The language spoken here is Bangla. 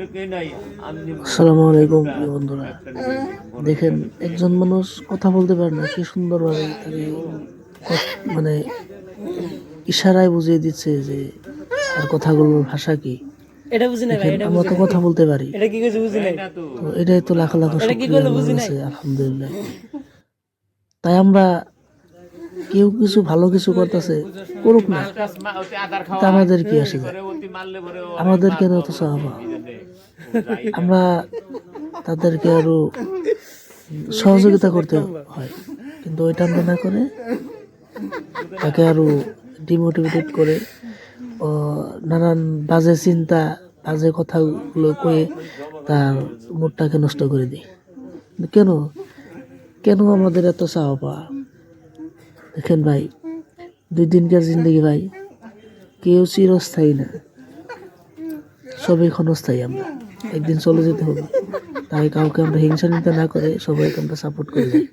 আসসালামু আলাইকুম প্রিয় বন্ধুরা। দেখেন, একজন মানুষ কথা বলতে পারে না, কি সুন্দরভাবে তাকে মানে ইশারায় বুঝিয়ে দিচ্ছে যে তার কথাগুলোর ভাষা কি। এটা বুঝি না ভাই, দেখেন, এটা আমরা বুঝি তো না। কথা বলতে পারি, এটা কি কইছে বুঝি নাই। তো এটাই তো লাখ লাখ এটা কি শুকরিয়া কইলো আল্লাহর বুঝি নাই। কাছে, আলহামদুলিল্লাহ। তাই আমরা কেউ কিছু ভালো কিছু করতেছে, করুক না, তা আমাদের কি আসে যায়, আমাদের কেন তো চাওয়া। আমরা তাদেরকে আরো সহযোগিতা করতে হয়, কিন্তু ওইটা আমরা না করে তাকে আরো ডিমোটিভেটেড করে ও নানান বাজে চিন্তা, বাজে কথাগুলো কয়ে তার মুডটাকে নষ্ট করে দিই। কেন কেন আমাদের এত চাওয়া পাওয়া? দেখেন ভাই, 2 দিনকার জিন্দগি ভাই, কেউ চিরস্থায়ী না, সবই ক্ষণস্থায়ী। আমরা একদিন চলে যেতে হবে, তাই কাউকে আমরা হিংসা নিতে না করে সবাইকে আমরা সাপোর্ট করে যাই।